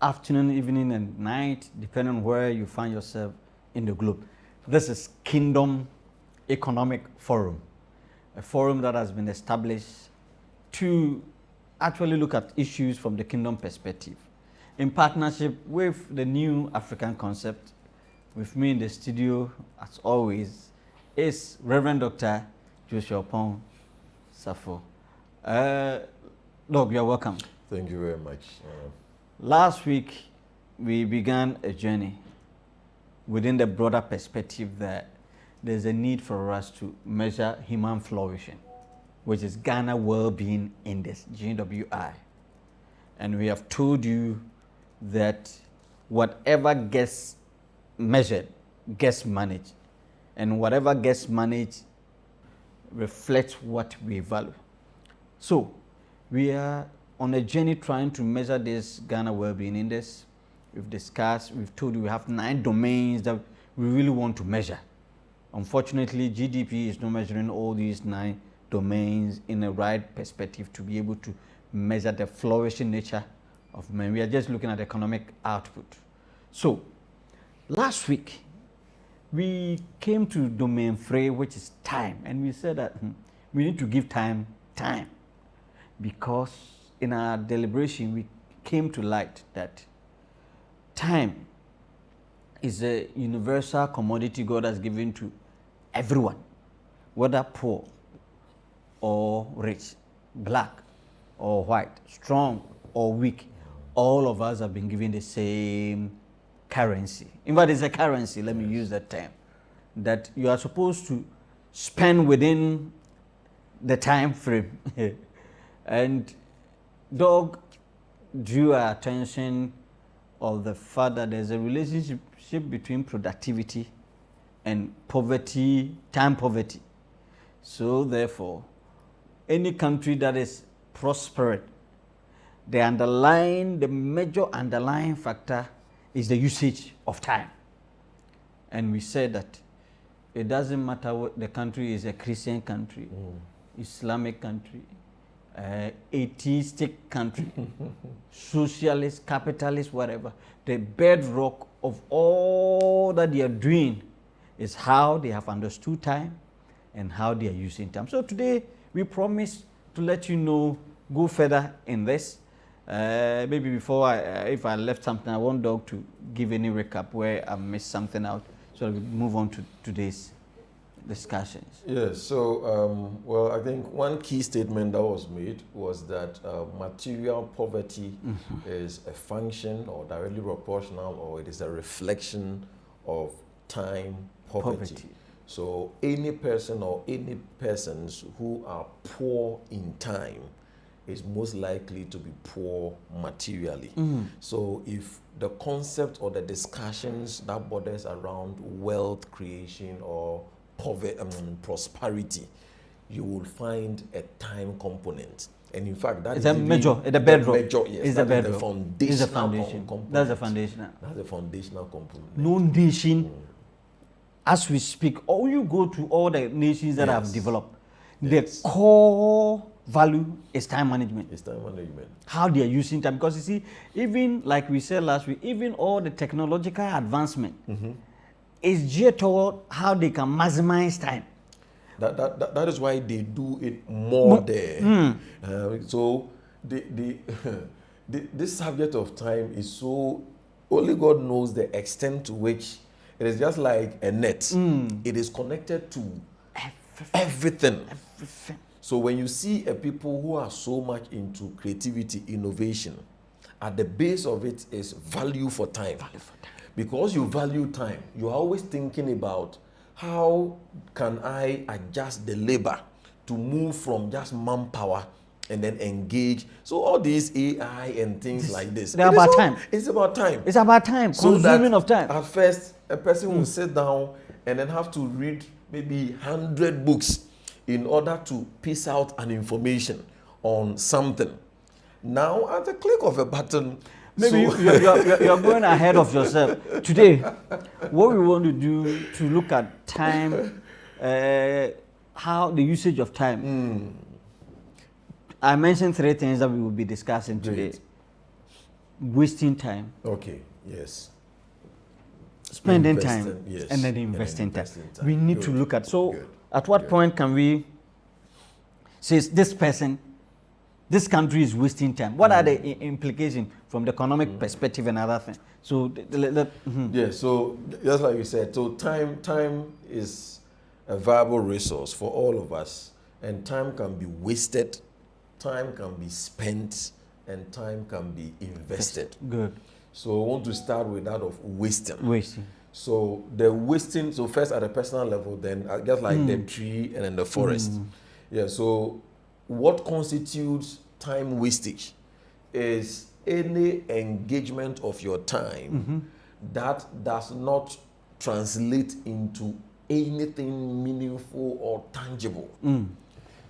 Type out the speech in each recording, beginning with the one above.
afternoon, evening, and night, depending on where you find yourself in the globe. This is Kingdom Economic Forum, a forum that has been established to actually look at issues from the kingdom perspective, in partnership with the New African Concept. With me in the studio, as always, is Reverend Dr. Joshua Pong Safo. Doc, you're welcome. Thank you very much. Last week, we began a journey within the broader perspective that there's a need for us to measure human flourishing, which is Ghana Wellbeing Index, GWI. And we have told you that whatever gets measured gets managed, and whatever gets managed reflects what we value. So we are on a journey trying to measure this Ghana Wellbeing Index. We've discussed, we've told you we have 9 domains that we really want to measure. Unfortunately, GDP is not measuring all these 9 domains in a right perspective to be able to measure the flourishing nature of men. We are just looking at economic output. So last week, we came to domain 3, which is time, and we said that we need to give time, because in our deliberation, we came to light that time is a universal commodity God has given to everyone, whether poor or rich, black or white, strong or weak. All of us have been given the same currency. In fact, it's a currency, let me use that term, that you are supposed to spend within the time frame. And Doug drew our attention of the fact that there's a relationship between productivity and poverty, time poverty. So therefore, any country that is prospering, the major underlying factor is the usage of time. And we said that it doesn't matter what the country is, a Christian country, Islamic country, atheistic country, socialist, capitalist, whatever. The bedrock of all that they are doing is how they have understood time and how they are using time. So today we promise to let you know, go further in this. Maybe before if I left something, I want Doug to give any recap where I missed something out, so we move on to today's discussions. Yes, so, well, I think one key statement that was made was that material poverty is a function or directly proportional, or it is a reflection of time poverty. So any person or any persons who are poor in time is most likely to be poor materially. So if the concept or the discussions that borders around wealth creation or prosperity, you will find a time component. And in fact, that is the bedrock. Yes, is the bedrock. The foundational is the foundation. Component. That's the foundational. That's the foundational component. No nation, as we speak, or you go to all the nations that have developed, the core value is time management. It's time management. How they are using time. Because you see, even like we said last week, even all the technological advancement is geared toward how they can maximize time. That is why they do it more there. So this subject of time is so, only God knows the extent to which it is just like a net. It is connected to everything. So when you see a people who are so much into creativity, innovation, at the base of it is value for time. Because you value time, you are always thinking about how can I adjust the labor to move from just manpower and then engage. So all these AI and things like this. They're about time. It's about time. It's about time, So consuming of time. At first, a person will sit down and then have to read maybe 100 books in order to piece out an information on something. Now, at the click of a button, maybe you're going ahead of yourself. Today, what we want to do to look at time, how the usage of time. I mentioned 3 things that we will be discussing today. wasting time. Okay, yes. Spending Investing, time, yes, and then investing time. time. We need Good, to look at, so good, at what good. point can we say this person, this country is wasting time? What are the implications from the economic perspective and other things? So, Yeah, so just like you said, so time is a valuable resource for all of us, and time can be wasted, time can be spent, and time can be invested. Good. So I want to start with that of wasting. Wasting. So the wasting, so first at a personal level, then just like the tree and then the forest. Yeah, so what constitutes time wastage is any engagement of your time that does not translate into anything meaningful or tangible.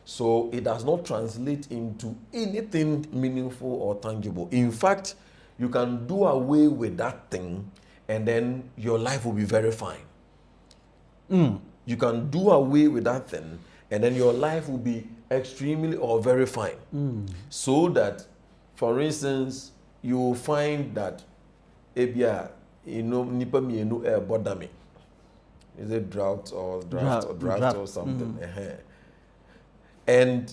So it does not translate into anything meaningful or tangible. In fact, you can do away with that thing and then your life will be very fine. You can do away with that thing and then your life will be extremely or very fine. So that, for instance, you will find that nipa mienu bother me. Is it drought or draft or something? And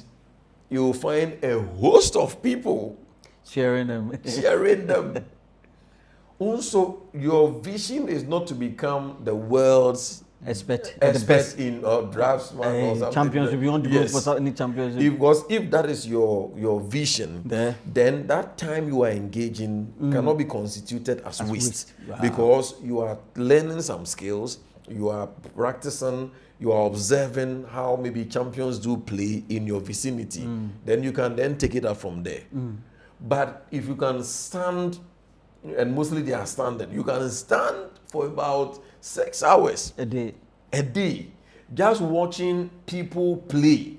you will find a host of people sharing them. Also, your vision is not to become the world's expert in draftsman or something. Championship. You want to go for any championship? Because if that is your vision, then that time you are engaging cannot be constituted as waste. Wow. Because you are learning some skills, you are practicing, you are observing how maybe champions do play in your vicinity. Then you can then take it up from there. But if you can stand, and mostly they are standing, you can stand for about 6 hours a day, just watching people play,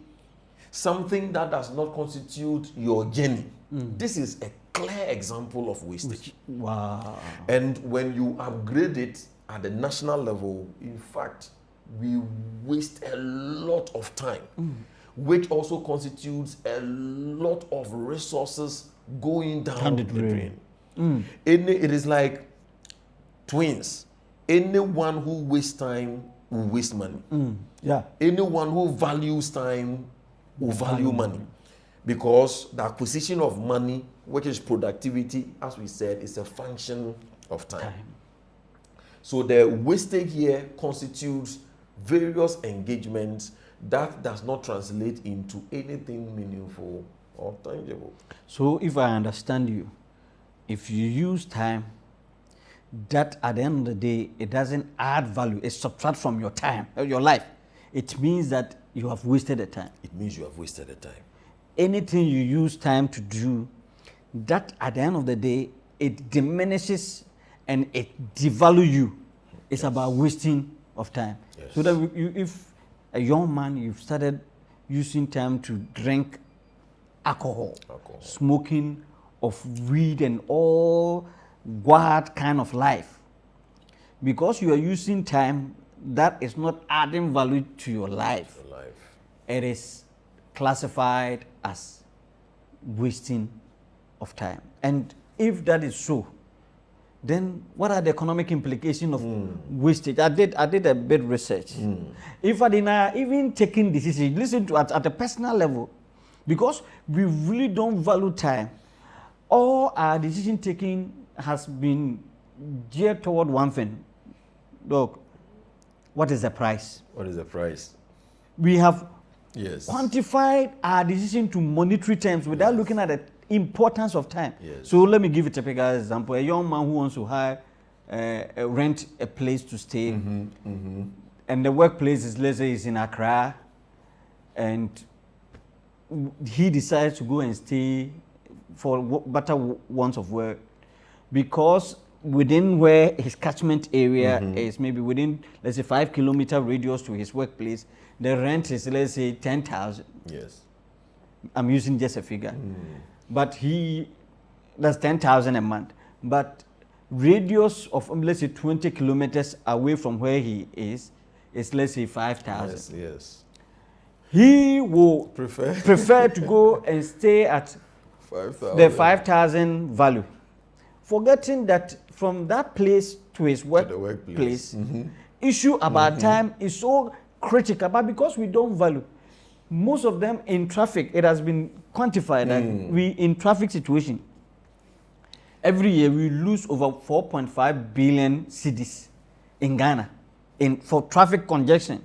something that does not constitute your journey. This is a clear example of wastage. Wow. And when you upgrade it at the national level, in fact, we waste a lot of time, which also constitutes a lot of resources going down the drain. It is like twins. Anyone who wastes time will waste money. Anyone who values time will value money. Because the acquisition of money, which is productivity, as we said, is a function of time. So the wastage here constitutes various engagements that does not translate into anything meaningful or tangible. So if I understand you, if you use time that at the end of the day, it doesn't add value, it subtracts from your time, your life, it means that you have wasted the time. It means you have wasted the time. Anything you use time to do, that at the end of the day, it diminishes and it devalues you. It's about wasting of time. So that if a young man, you've started using time to drink alcohol, smoking of weed and all wild kind of life, because you are using time that is not adding value to your life, it is classified as wasting of time. And if that is so, then what are the economic implications of wastage? I did a bit research. If I deny even taking decisions, listen to at a personal level, because we really don't value time, all our decision taking has been geared toward one thing. Look, what is the price? What is the price? We have quantified our decision to monetary terms without looking at the importance of time. So let me give a typical example. A young man who wants to hire, rent a place to stay, and the workplace is, let's say, is in Accra, and he decides to go and stay for better wants of work, because within where his catchment area is, maybe within, let's say, 5 kilometer radius to his workplace, the rent is, let's say, 10,000. I'm using just a figure. But that's 10,000 a month. But radius of, let's say, 20 kilometers away from where he is, let's say, 5,000. He will prefer to go and stay at 5,000. the 5,000 value, forgetting that from that place to his workplace, issue about time is so critical, but because we don't value, most of them in traffic, it has been quantified that we in traffic situation, every year we lose over 4.5 billion cedis in Ghana for traffic congestion.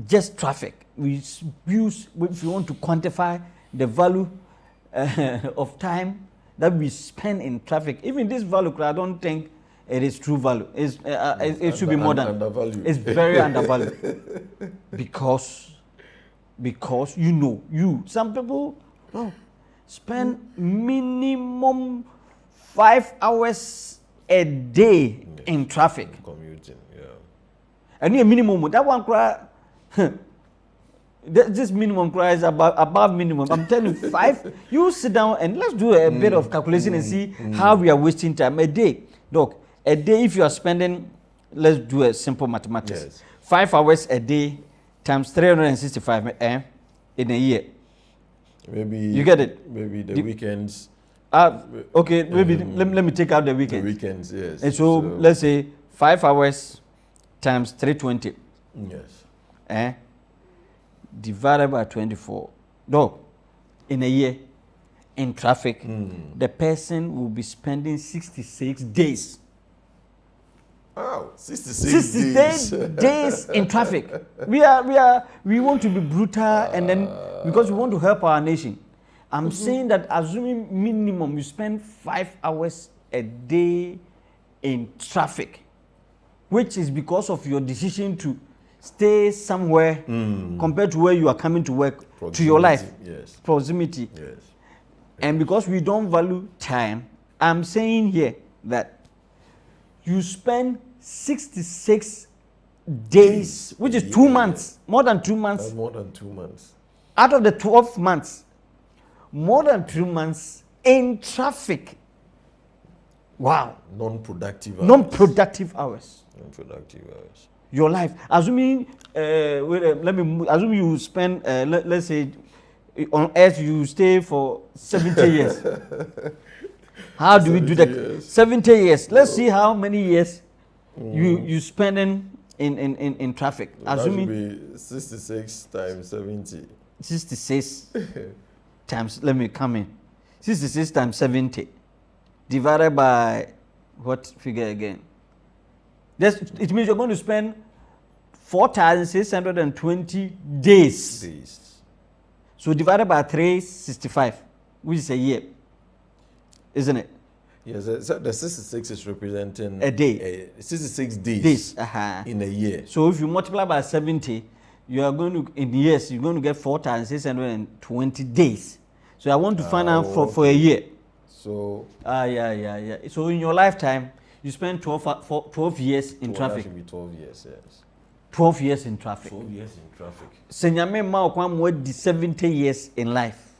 Just traffic. We use, if you want to quantify the value of time that we spend in traffic, even this value, I don't think it is true value. It should be more than undervalued. It's very undervalued because some people spend minimum 5 hours a day in traffic. Commuting, yeah. And a minimum that one cry. This minimum cry is above minimum. I'm telling you, 5. You sit down and let's do a bit of calculation and see how we are wasting time a day. Doc, a day if you are spending, let's do a simple mathematics. Yes. 5 hours a day times 365 in a year. Maybe you get it. Maybe the weekends. Okay, maybe let me take out the weekends. The weekends, yes. And so let's say 5 hours times 320. Yes. Divided by 24. Dog, in a year, in traffic, the person will be spending 66 days. Wow, 66 days in traffic. We want to be brutal, and then because we want to help our nation. I'm saying that assuming minimum you spend 5 hours a day in traffic, which is because of your decision to stay somewhere compared to where you are coming to work, to your life. Yes. Proximity. Yes. And because we don't value time, I'm saying here that you spend 66 days, which is 2 months, more than 2 months. More than 2 months. Out of the 12 months, more than 2 months in traffic. Wow. Non-productive hours. Non-productive hours. Non-productive hours. Your life. Assuming, assume you spend, let's say, on earth you stay for 70 years. How do we do that? Years. 70 years. Let's see how many years you spending in traffic. That Assuming should be 66 times 70. 66 times, let me come in. 66 times 70 divided by what figure again? It means you're going to spend 4,620 days. So divided by 365, which is a year, isn't it? Yes, so the 66 is representing a day. 66 days in a year. So if you multiply by 70, you are going to, in years, you're going to get 4,620 days. So I want to find out for a year. So yeah. So in your lifetime, you spend 12 years in traffic. That should be 12 years, yes. 12 years in traffic. 12 years in traffic. Senyame ma okwa 70 years in life.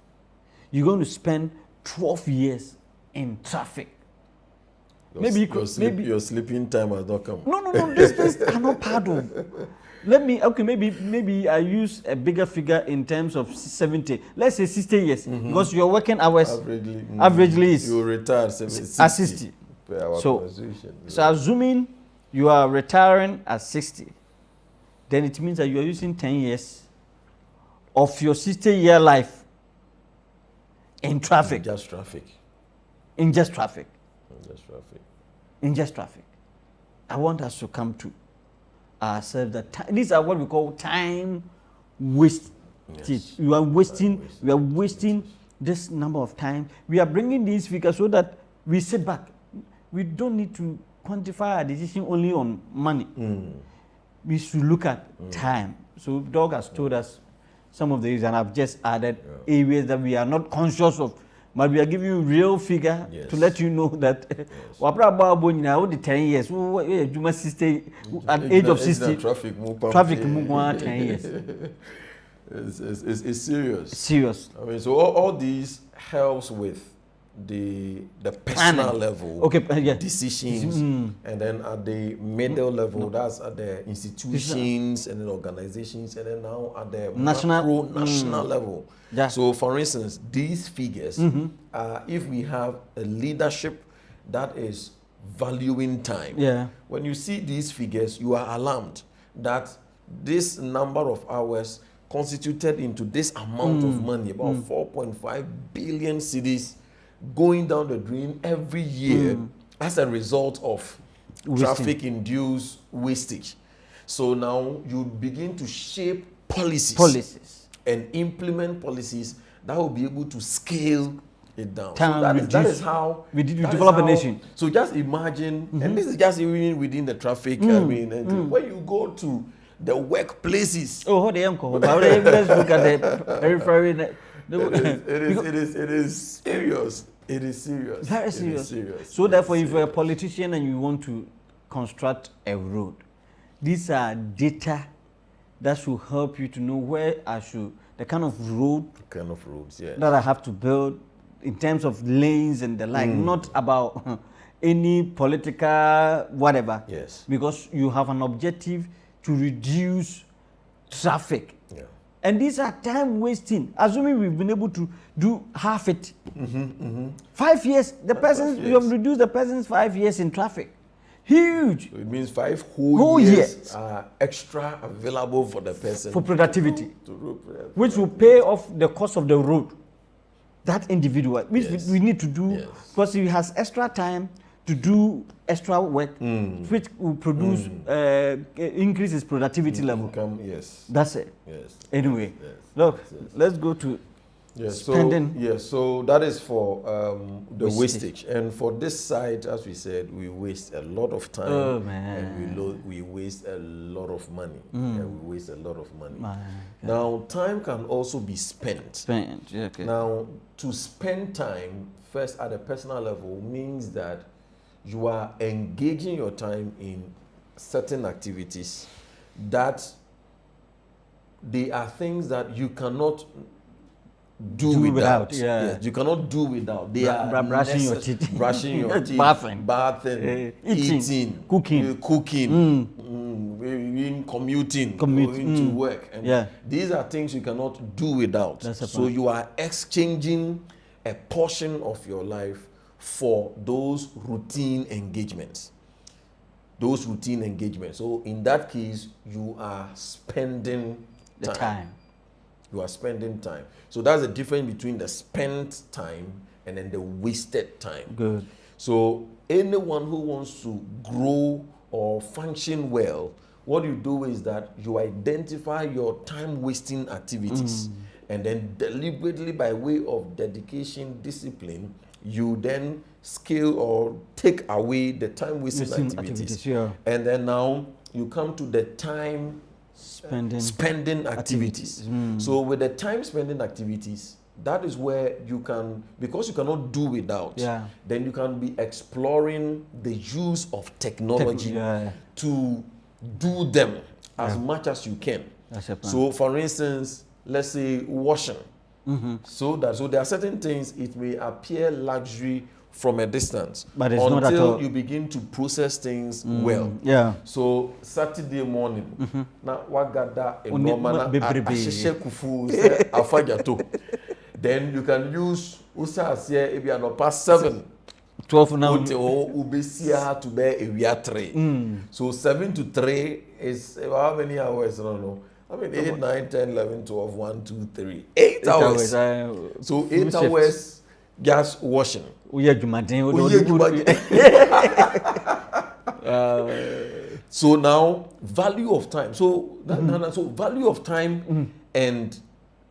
You're going to spend 12 years in traffic. Maybe your sleeping time has not come. No. This are not part of. Maybe I use a bigger figure in terms of 70. Let's say 60 years, because your working hours averagely is you retire 60. Per our conversation. So assuming you are retiring at 60, then it means that you are using 10 years of your 60-year life in traffic. In just traffic. In just traffic. In just traffic. In just traffic. I want us to come to ourselves that these are what we call time waste. Yes. We are wasting this number of time. We are bringing these figures so that we sit back. We don't need to quantify our decision only on money. We should look at time. So Doug has told us some of these, and I've just added areas that we are not conscious of, but we are giving you real figure to let you know that the 10 years, you must stay at age of 60. Traffic 10 years. It's serious. Serious. I mean, so all these helps with the personal Planning. level, Okay, yeah. decisions, and then at the middle level, that's at the institutions and then organizations, and then now at the National- national level. Yeah. So, for instance, these figures, if we have a leadership that is valuing time, Yeah. when you see these figures, you are alarmed that this number of hours constituted into this amount of money, about 4.5 billion cedis, going down the drain every year as a result of traffic-induced wastage. So now you begin to shape policies and implement policies that will be able to scale it down. So that is how we develop a nation. So just imagine, and this is just even within the traffic. I mean, and when you go to the workplaces. Oh, they am called. Let's look at the periphery. It is serious. It is serious. Very serious. So therefore, if you're a politician and you want to construct a road, these are data that should help you to know where the kind of roads that I have to build in terms of lanes and the like, not about any political whatever. Yes. Because you have an objective to reduce traffic. Yeah. And these are time wasting. Assuming we've been able to do half it. 5 years, you have reduced the person's 5 years in traffic. Huge. So it means 5 whole years are extra available for the person. For productivity. Which will pay off the cost of the road. That individual, which we need to do, because he has extra time to do extra work, which will produce, increase his productivity level. That's it. Yes. Anyway, look, let's go to spending. So that is for the wastage. And for this side, as we said, we waste a lot of time. And we waste a lot of money. And we waste a lot of money. Now, time can also be spent. Now, to spend time, first at a personal level, means that you are engaging your time in certain activities that they are things that you cannot do without. You cannot do without. They are brushing your teeth, bathing, eating, cooking, commuting, going to work. And these are things you cannot do without. So you are exchanging a portion of your life for those routine engagements. So in that case, you are spending time. You are spending time. So that's the difference between the spent time and then the wasted time. Good. So anyone who wants to grow or function well, what you do is that you identify your time-wasting activities, and then deliberately, by way of dedication, discipline, you then scale or take away the time-wasting activities. And then now you come to the time spending activities. So with the time spending activities, that is where you can, because you cannot do without, then you can be exploring the use of technology to do them as much as you can. So for instance, let's say washing. So there are certain things, it may appear luxury from a distance, but it's not at all. Until you begin to process things well. So Saturday morning, now what got that then you can use past 7. 12 now. To be a 3. So 7 to 3 is how many hours? I don't know. I mean 8, 9, 10, 11, 12, 1, 2, 3. 8 hours. So 8 hours just washing. So now value of time. So value of time and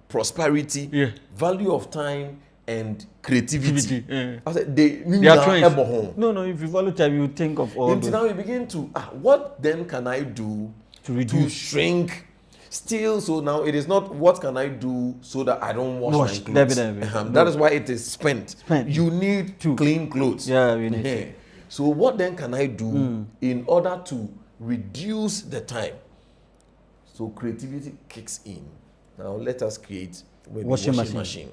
prosperity, value of time and creativity. I said they are twins. No, if you value time, you think of all those. Now you begin to what then can I do to shrink? Still, so now it is not what can I do so that I don't wash my clothes. That is why it is spent. You need to clean clothes. We need So what then can I do in order to reduce the time? So creativity kicks in. Now let us create a washing machine.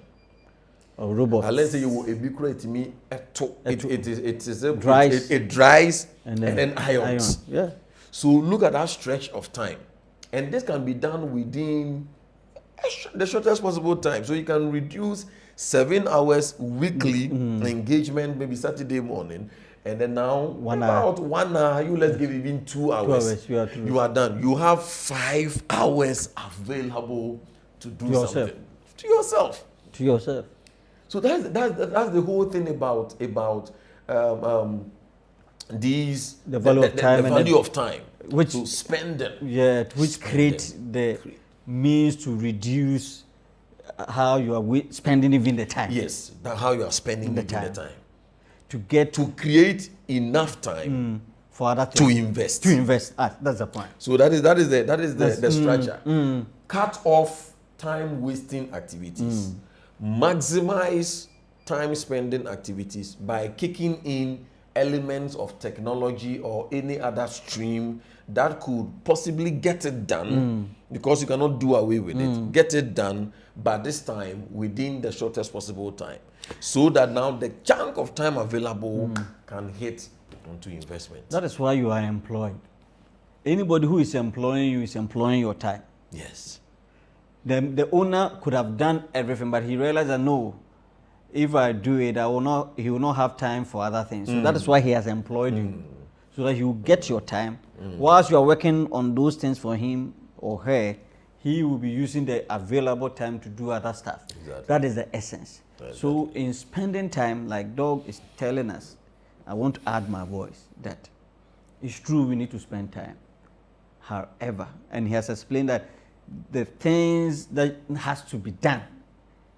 or robots. And let's say you will create me it dries and then ions. Yeah. So look at that stretch of time, and this can be done within the shortest possible time. So you can reduce 7 hours weekly engagement, maybe Saturday morning, and then now 1 hour. 1 hour. Let's give even 2 hours. 2 hours. You are done. You have 5 hours available to do something to yourself. To yourself. So that's the whole thing about these the value of time, the value of time, which to spend them. Yeah, which create the means to reduce how you are spending even the time. Yes, that's how you are spending the time. To create enough time for other things. To invest. That's the point. So that is the structure. Cut off time wasting activities. Maximize time spending activities by kicking in elements of technology or any other stream that could possibly get it done, because you cannot do away with it. Get it done by this time within the shortest possible time, so that now the chunk of time available can hit onto investment. That is why you are employed. Anybody who is employing you is employing your time. Yes. The owner could have done everything, but he realized that no, if I do it, he will not have time for other things. So that is why he has employed you, so that he will get your time. Whilst you are working on those things for him or her, he will be using the available time to do other stuff. Exactly. That is the essence. Exactly. So in spending time, like Doug is telling us, I want to add my voice that it's true we need to spend time. However, and he has explained that the things that has to be done,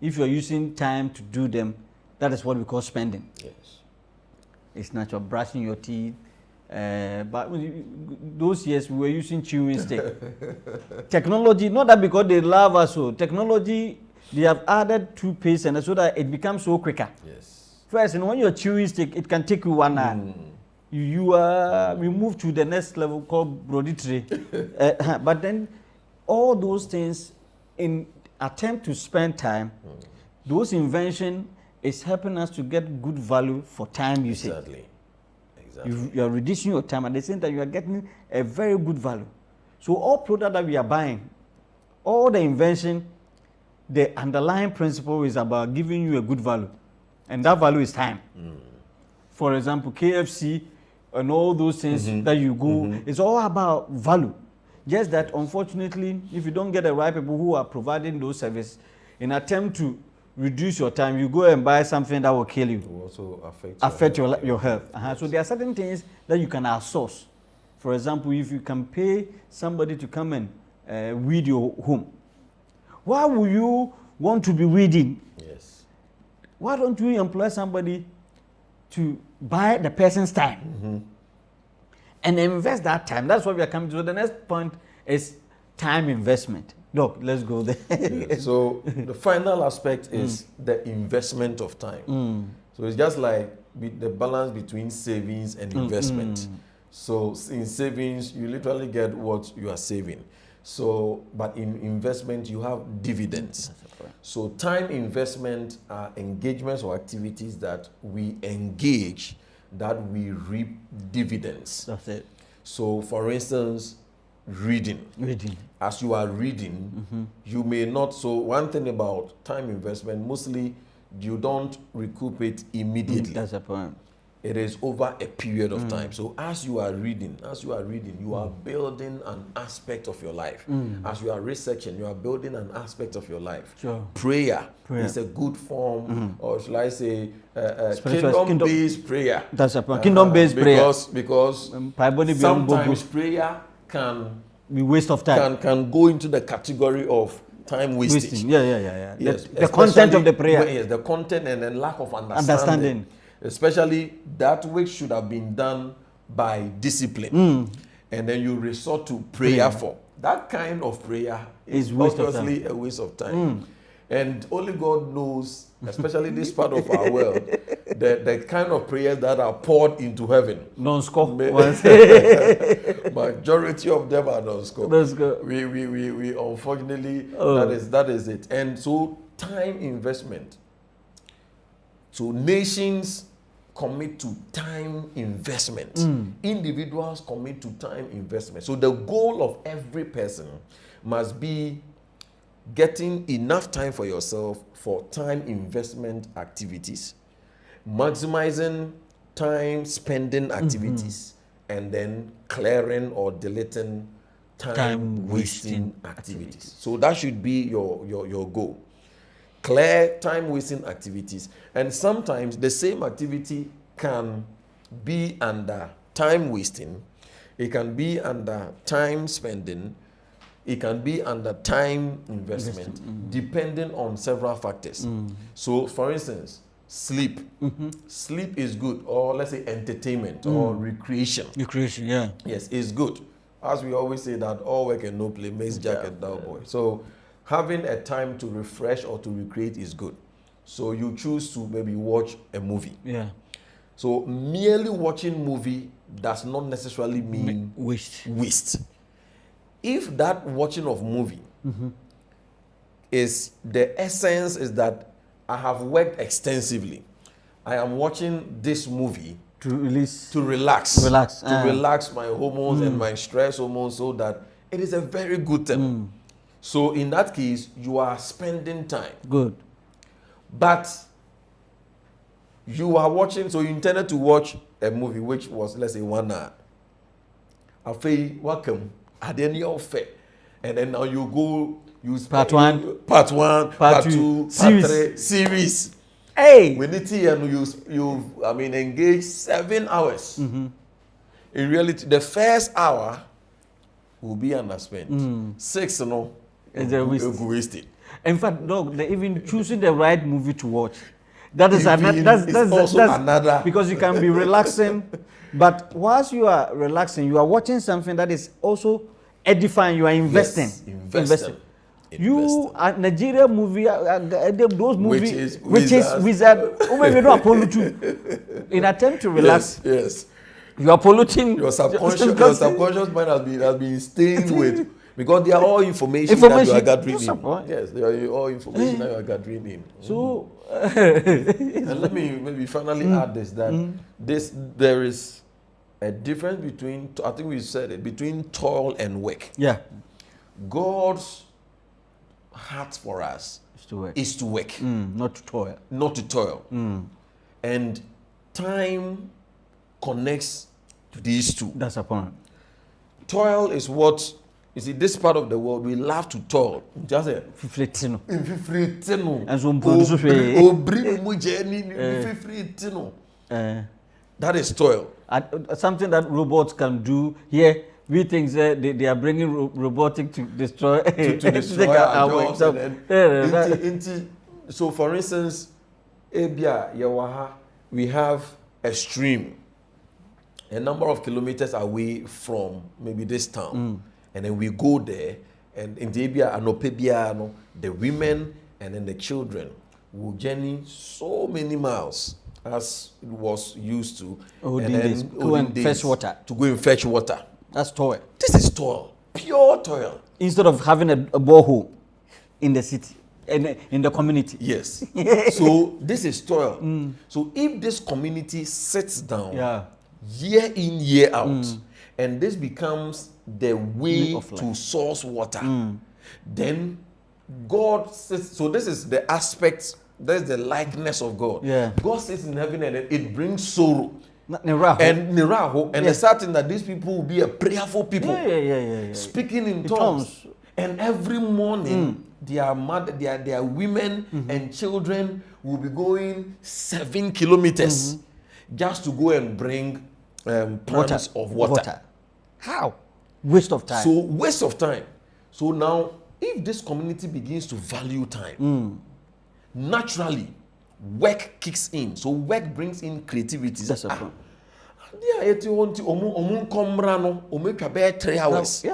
if you're using time to do them, that is what we call spending. Yes. It's not your brushing your teeth. But those years we were using chewing stick. Technology, not that because they love us, so technology, they have added toothpaste and so that it becomes so quicker. Yes. First, and when you're chewing stick, it can take you 1 hour. We move to the next level called broditry. But then all those things, in attempt to spend time, those invention is helping us to get good value for time usage. Exactly. You are reducing your time, at the same time you are getting a very good value. So all product that we are buying, all the invention, the underlying principle is about giving you a good value, and that value is time. For example, KFC and all those things that you go, it's all about value. Just that unfortunately, if you don't get the right people who are providing those services, in attempt to reduce your time, you go and buy something that will kill you. It will also affect your health. So there are certain things that you can outsource. For example, if you can pay somebody to come and weed your home, why would you want to be weeding? Yes. Why don't you employ somebody to buy the person's time and invest that time? That's what we are coming to. So the next point is time investment. Look, let's go there. Yes. So the final aspect is the investment of time. So it's just like the balance between savings and investment. So in savings, you literally get what you are saving. So, but in investment, you have dividends. So time investment are engagements or activities that we engage that we reap dividends. That's it. So for instance, reading. As you are reading, you may not. So one thing about time investment, mostly you don't recoup it immediately. That's the point. It is over a period of time. So as you are reading, you are building an aspect of your life. As you are researching, you are building an aspect of your life. Sure. Prayer is a good form, or should I say, kingdom-based prayer. That's a point. Kingdom-based prayer. Because sometimes prayer can be waste of time. Can go into the category of time wasting. Yeah. Yes, the content of the prayer. Yes, the content and then lack of understanding. Especially that which should have been done by discipline. And then you resort to prayer for. That kind of prayer is obviously a waste of time. And only God knows, especially this part of our world, the kind of prayers that are poured into heaven. Non-score. Majority of them are non-score. We unfortunately, that is it. And so time investment So nations commit to time investment. Individuals commit to time investment. So the goal of every person must be getting enough time for yourself for time investment activities, maximizing time spending activities, and then clearing or deleting time wasting activities. So that should be your goal. Clear time wasting activities. And sometimes the same activity can be under time wasting, it can be under time spending, it can be under time investment, depending on several factors. So for instance, sleep. Sleep is good, or let's say entertainment or recreation. Recreation, yeah. Yes, it's good. As we always say that all work and no play makes Jack a dull boy. So having a time to refresh or to recreate is good. So you choose to maybe watch a movie. Yeah. So merely watching movie does not necessarily mean waste. If that watching of movie is the essence is that I have worked extensively, I am watching this movie to relax, to relax my hormones and my stress hormones, so that it is a very good thing. So in that case, you are spending time. Good. But you are watching, so you intended to watch a movie which was, let's say, 1 hour. After welcome, at the end of it, and then now you go, you part one, part 2, part 3, series. Hey, we need to you engage 7 hours. In reality, the first hour will be underspent. 6, is wasted. In fact, no, even choosing the right movie to watch. That is another, because you can be relaxing, but whilst you are relaxing, you are watching something that is also edifying. You are investing. Yes, investing. You a Nigeria movie, those movies, which is wizard. In attempt to relax. Yes. You are polluting. Your subconscious mind has been stained with. Because they are all information that you are gathering in. Yes, they are all information that you are gathering in. So, and let me maybe finally add this, that there is a difference between, I think we said it, between toil and work. Yeah. God's heart for us is to work. Not to toil. Not to toil. And time connects to these two. That's a point. Toil is what, you see, this part of the world, we love to toil. Just say, that is toil. Something that robots can do here. We think that they are bringing robotic to destroy to destroy our jobs. So, for instance, we have a stream a number of kilometers away from maybe this town. And then we go there, and in the Ebia, the women and then the children will journey so many miles as it was used to. To go and fetch water. To go and fetch water. That's toil. This is toil. Pure toil. Instead of having a borehole in the city, in the community. Yes. So this is toil. So if this community sits down year in, year out, and this becomes the way to source water, then God sits, so this is the aspect, that's the likeness of God. God sits in heaven and it brings sorrow. And the certain that these people will be a prayerful people, speaking in tongues. And every morning, their women and children will be going 7 kilometers just to go and bring plants of water. How? Waste of time. So waste of time. So now, if this community begins to value time, naturally, work kicks in. So work brings in creativity. That's a point. Make 3 hours.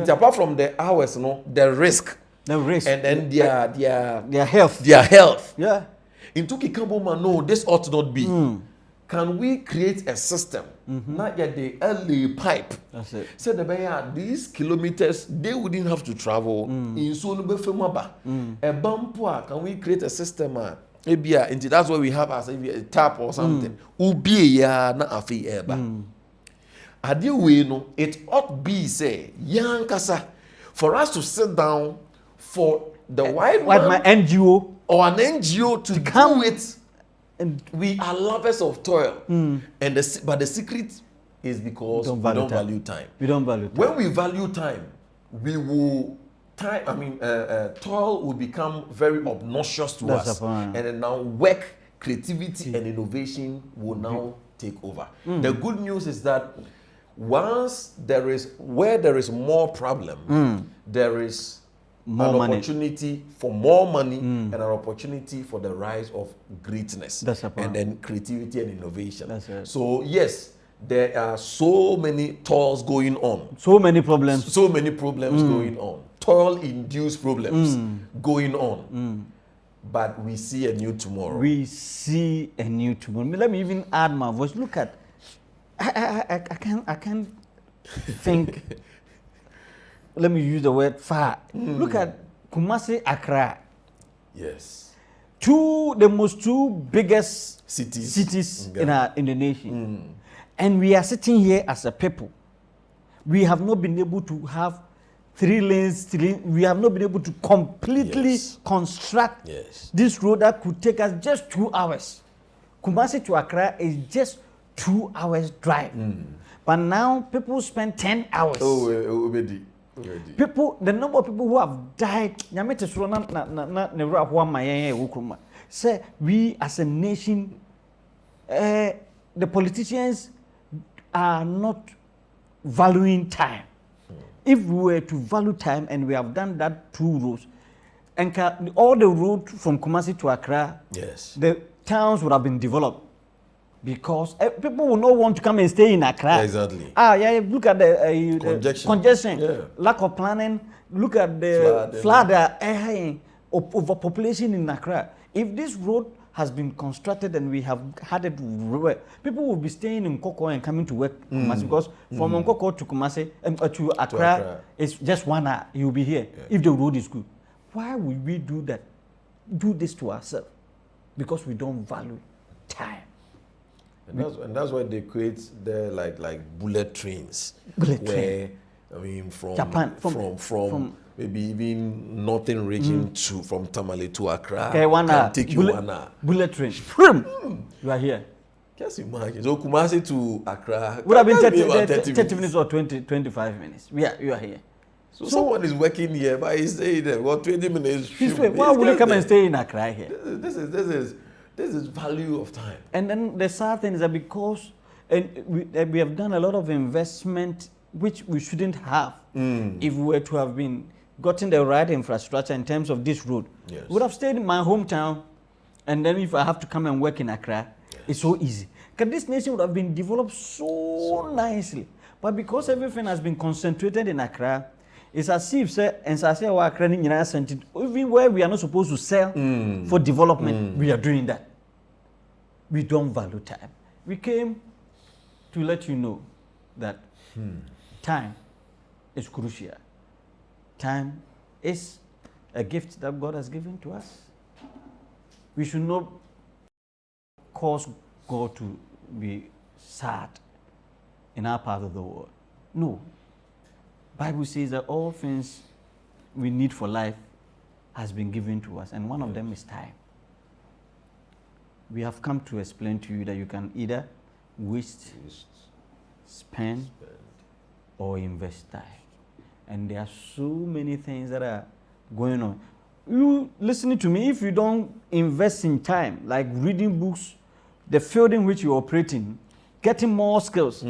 Apart from the hours, the risk, and then their health. Yeah. Into Kikaboma, no, this ought not be. Can we create a system? Not yet the LA pipe. That's it. Said these kilometers, they wouldn't have to travel in Solubefemaba. A Bampua, can we create a system? Maybe that's why we have as a tap or something. Ubi ya na afi eba. Adi we no, it ought be say young kasa for us to sit down for the white man my NGO or an NGO to come it. And we are lovers of toil, but the secret is because we don't value time. We don't value time. When we value time, we will toil will become very obnoxious to us, and then now work, creativity, and innovation will now take over. The good news is that once there is more problem, there is more opportunity for more money and an opportunity for the rise of greatness and then creativity and innovation. So yes, there are so many toils going on. So many problems. So many problems going on. Toil-induced problems going on. But we see a new tomorrow. We see a new tomorrow. Let me even add my voice. Look at, I can't think. Let me use the word far. Look at Kumasi, Accra. Yes. The most two biggest cities in the nation. And we are sitting here as a people. We have not been able to have 3 lanes. We have not been able to completely construct this road that could take us just 2 hours. Kumasi to Accra is just 2 hours drive. But now people spend 10 hours. Already. People, the number of people who have died, say we as a nation, the politicians are not valuing time. If we were to value time, and we have done that 2 roads, and all the road from Kumasi to Accra, the towns would have been developed. Because people will not want to come and stay in Accra. Exactly. Look at the congestion, lack of planning. Look at the flood, overpopulation in Accra. If this road has been constructed and we have had it work, people will be staying in Nkoko and coming to work Kumasi, because from Nkoko to Kumasi to Accra is just 1 hour. You'll be here if the road is good. Why would we do that? Do this to ourselves? Because we don't value time. And that's why they create the like bullet trains. I mean, from Japan, from maybe even northern region to from Tamale to Accra. Okay, 1 hour. Take you 1 hour. Bullet train. You are here. Just imagine. So Kumasi to Accra would have been 30 minutes or 25 minutes. You are here. So someone is working here, but he's staying there. 20 minutes. Why would you come and stay in Accra here? This is value of time. And then the sad thing is that because we have done a lot of investment which we shouldn't have if we were to have been gotten the right infrastructure in terms of this road. We would have stayed in my hometown, and then if I have to come and work in Accra, it's so easy. Because this nation would have been developed so nicely. But because everything has been concentrated in Accra, it's as if even where we are not supposed to sell for development, we are doing that. We don't value time. We came to let you know that time is crucial. Time is a gift that God has given to us. We should not cause God to be sad in our part of the world. No. Bible says that all things we need for life has been given to us, and one of them is time. We have come to explain to you that you can either waste, spend, or invest time. And there are so many things that are going on. You listening to me, if you don't invest in time, like reading books, the field in which you operate in, getting more skills,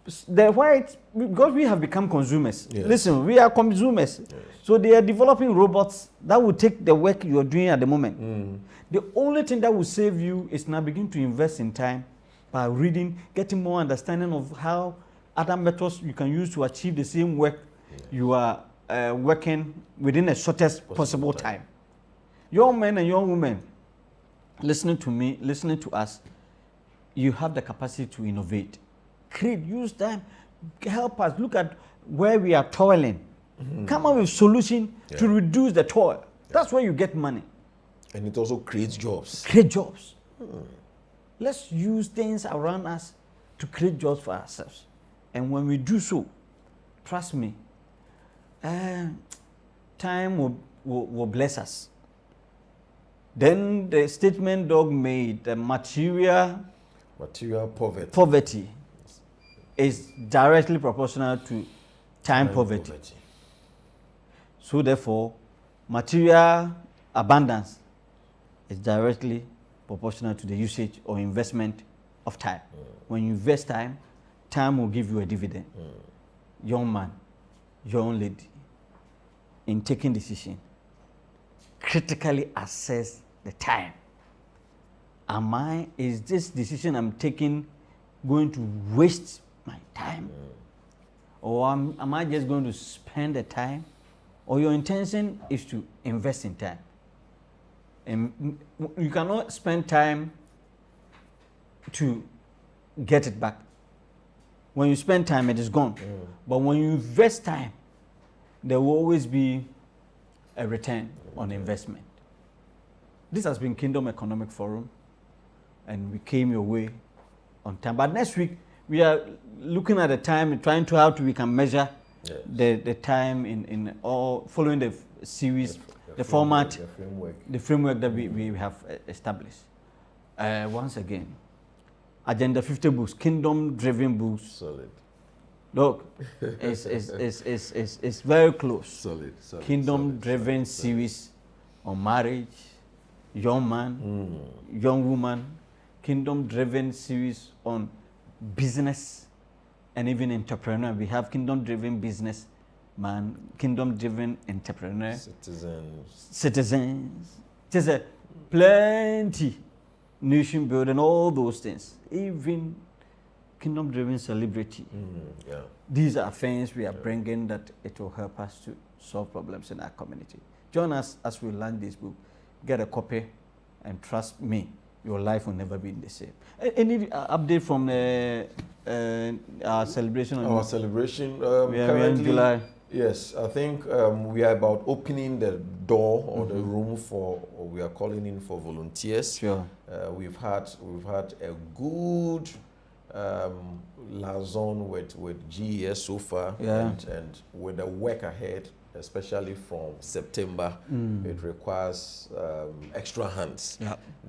because we have become consumers. Listen, we are consumers. So they are developing robots that will take the work you are doing at the moment. The only thing that will save you is now begin to invest in time by reading, getting more understanding of how other methods you can use to achieve the same work you are working within the shortest possible time. Young men and young women listening to me, listening to us, you have the capacity to innovate. Create, use time, help us. Look at where we are toiling. Come up with a solution to reduce the toil. That's where you get money. And it also creates jobs. Create jobs. Let's use things around us to create jobs for ourselves. And when we do so, trust me, time will bless us. Then the statement Doug made, the material poverty is directly proportional to time poverty. So therefore, material abundance is directly proportional to the usage or investment of time. When you invest time, time will give you a dividend. Young man, young lady, in taking decision, critically assess the time. Is this decision I'm taking going to waste my time? Or am I just going to spend the time? Or your intention is to invest in time? And you cannot spend time to get it back. When you spend time, it is gone. But when you invest time, there will always be a return on investment. This has been Kingdom Economic Forum, and we came your way on time. But next week, we are looking at the time and trying to how we can measure the time in all following the series, the format, the framework that we have established. Once again, Agenda 50 books, kingdom-driven books. Solid. Look, it's very close. Solid. Kingdom-driven series on marriage, young man, young woman, kingdom-driven series on business and even entrepreneur. We have kingdom-driven business man, kingdom-driven entrepreneur, citizens. There's a plenty nation building, all those things. Even kingdom-driven celebrity. These are things we are bringing that it will help us to solve problems in our community. Join us as we launch this book. Get a copy, and trust me, your life will never be the same. Any update from our celebration? Our celebration we are in July. Yes, I think we are about opening the door or the room for, or we are calling in for volunteers. Sure. We've had a good liaison with GES so far, and with the work ahead, especially from September, it requires extra hands.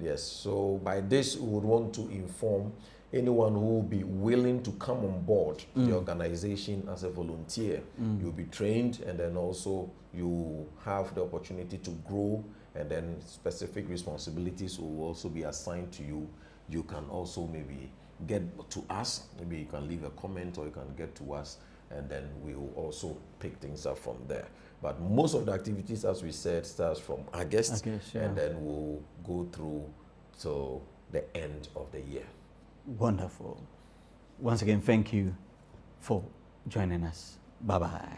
Yes, so by this we would want to inform anyone who will be willing to come on board the organization as a volunteer. You'll be trained, and then also you have the opportunity to grow, and then specific responsibilities will also be assigned to you. You can also maybe get to us, maybe you can leave a comment, or you can get to us, and then we will also pick things up from there. But most of the activities, as we said, starts from August, and then we'll go through to the end of the year. Wonderful. Once again, thank you for joining us. Bye-bye.